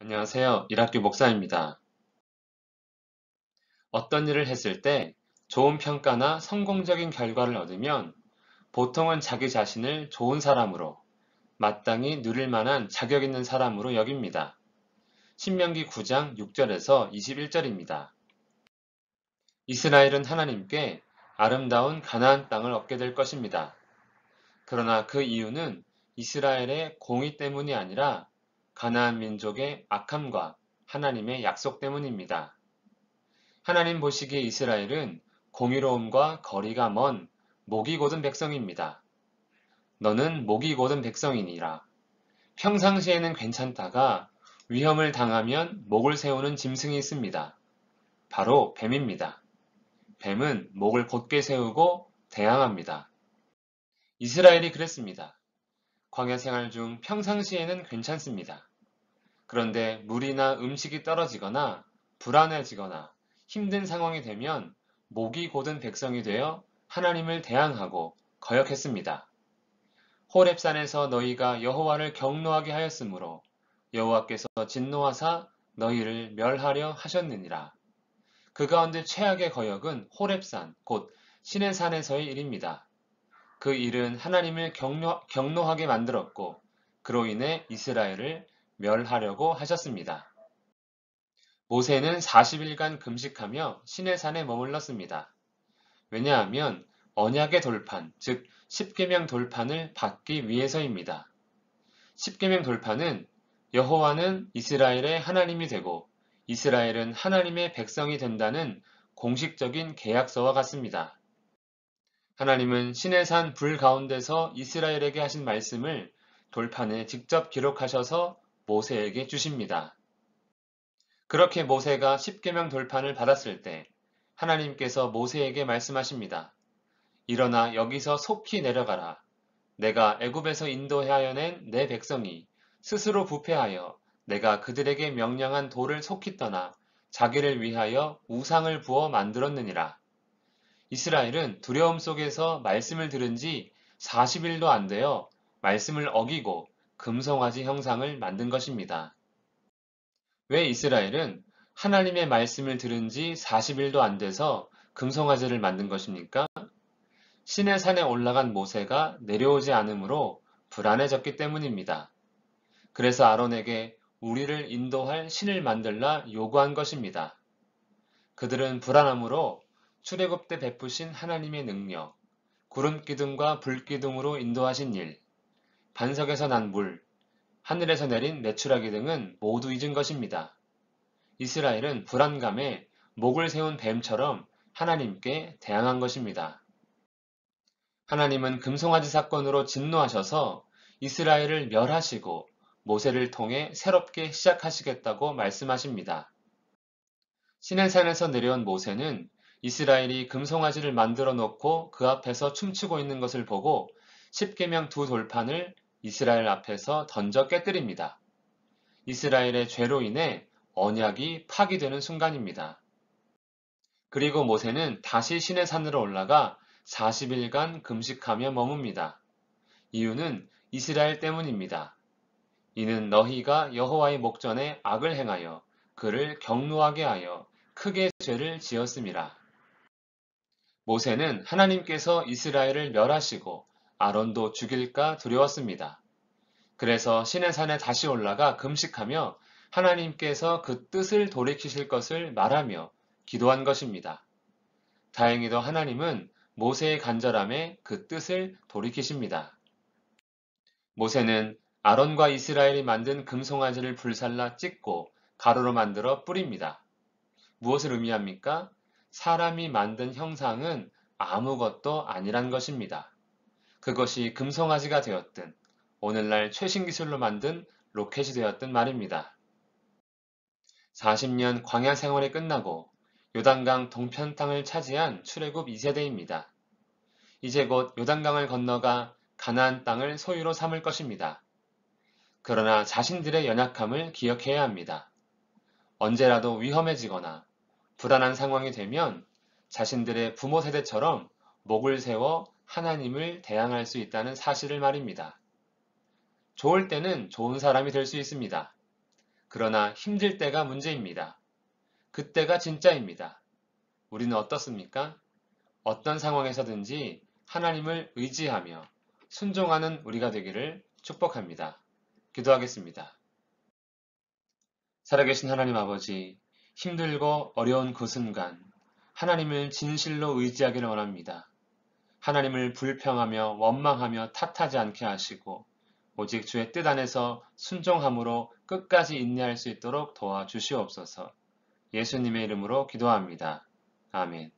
안녕하세요. 일학교 목사입니다. 어떤 일을 했을 때 좋은 평가나 성공적인 결과를 얻으면 보통은 자기 자신을 좋은 사람으로, 마땅히 누릴 만한 자격 있는 사람으로 여깁니다. 신명기 9장 6절에서 21절입니다. 이스라엘은 하나님께 아름다운 가나안 땅을 얻게 될 것입니다. 그러나 그 이유는 이스라엘의 공의 때문이 아니라 가나안 민족의 악함과 하나님의 약속 때문입니다. 하나님 보시기에 이스라엘은 공의로움과 거리가 먼 목이 곧은 백성입니다. 너는 목이 곧은 백성이니라. 평상시에는 괜찮다가 위험을 당하면 목을 세우는 짐승이 있습니다. 바로 뱀입니다. 뱀은 목을 곧게 세우고 대항합니다. 이스라엘이 그랬습니다. 광야 생활 중 평상시에는 괜찮습니다. 그런데 물이나 음식이 떨어지거나 불안해지거나 힘든 상황이 되면 목이 곧은 백성이 되어 하나님을 대항하고 거역했습니다. 호렙산에서 너희가 여호와를 경노하게 하였으므로 여호와께서 진노하사 너희를 멸하려 하셨느니라. 그 가운데 최악의 거역은 호렙산, 곧 신의 산에서의 일입니다. 그 일은 하나님을 경노하게 만들었고 그로 인해 이스라엘을 멸하려고 하셨습니다. 모세는 40일간 금식하며 시내산에 머물렀습니다. 왜냐하면 언약의 돌판, 즉 십계명 돌판을 받기 위해서입니다. 십계명 돌판은 여호와는 이스라엘의 하나님이 되고 이스라엘은 하나님의 백성이 된다는 공식적인 계약서와 같습니다. 하나님은 시내산 불 가운데서 이스라엘에게 하신 말씀을 돌판에 직접 기록하셔서 모세에게 주십니다. 그렇게 모세가 십계명 돌판을 받았을 때 하나님께서 모세에게 말씀하십니다. 일어나 여기서 속히 내려가라. 내가 애굽에서 인도하여 낸 내 백성이 스스로 부패하여 내가 그들에게 명령한 돌을 속히 떠나 자기를 위하여 우상을 부어 만들었느니라. 이스라엘은 두려움 속에서 말씀을 들은 지 40일도 안 되어 말씀을 어기고 금송아지 형상을 만든 것입니다. 왜 이스라엘은 하나님의 말씀을 들은 지 40일도 안 돼서 금송아지를 만든 것입니까? 신의 산에 올라간 모세가 내려오지 않으므로 불안해졌기 때문입니다. 그래서 아론에게 우리를 인도할 신을 만들라 요구한 것입니다. 그들은 불안함으로 출애굽 때 베푸신 하나님의 능력, 구름 기둥과 불 기둥으로 인도하신 일, 반석에서 난 물, 하늘에서 내린 메추라기 등은 모두 잊은 것입니다. 이스라엘은 불안감에 목을 세운 뱀처럼 하나님께 대항한 것입니다. 하나님은 금송아지 사건으로 진노하셔서 이스라엘을 멸하시고 모세를 통해 새롭게 시작하시겠다고 말씀하십니다. 시내산에서 내려온 모세는 이스라엘이 금송아지를 만들어 놓고 그 앞에서 춤추고 있는 것을 보고 십계명 두 돌판을 이스라엘 앞에서 던져 깨뜨립니다. 이스라엘의 죄로 인해 언약이 파기되는 순간입니다. 그리고 모세는 다시 시내산으로 올라가 40일간 금식하며 머뭅니다. 이유는 이스라엘 때문입니다. 이는 너희가 여호와의 목전에 악을 행하여 그를 경노하게 하여 크게 죄를 지었음이라. 모세는 하나님께서 이스라엘을 멸하시고 아론도 죽일까 두려웠습니다. 그래서 시내산에 다시 올라가 금식하며 하나님께서 그 뜻을 돌이키실 것을 말하며 기도한 것입니다. 다행히도 하나님은 모세의 간절함에 그 뜻을 돌이키십니다. 모세는 아론과 이스라엘이 만든 금송아지를 불살라 찢고 가루로 만들어 뿌립니다. 무엇을 의미합니까? 사람이 만든 형상은 아무것도 아니란 것입니다. 그것이 금송아지가 되었든 오늘날 최신 기술로 만든 로켓이 되었든 말입니다. 40년 광야 생활이 끝나고 요단강 동편 땅을 차지한 출애굽 2세대입니다. 이제 곧 요단강을 건너가 가나안 땅을 소유로 삼을 것입니다. 그러나 자신들의 연약함을 기억해야 합니다. 언제라도 위험해지거나 불안한 상황이 되면 자신들의 부모 세대처럼 목을 세워 하나님을 대항할 수 있다는 사실을 말입니다. 좋을 때는 좋은 사람이 될 수 있습니다. 그러나 힘들 때가 문제입니다. 그때가 진짜입니다. 우리는 어떻습니까? 어떤 상황에서든지 하나님을 의지하며 순종하는 우리가 되기를 축복합니다. 기도하겠습니다. 살아계신 하나님 아버지, 힘들고 어려운 그 순간 하나님을 진실로 의지하기를 원합니다. 하나님을 불평하며 원망하며 탓하지 않게 하시고 오직 주의 뜻 안에서 순종함으로 끝까지 인내할 수 있도록 도와주시옵소서. 예수님의 이름으로 기도합니다. 아멘.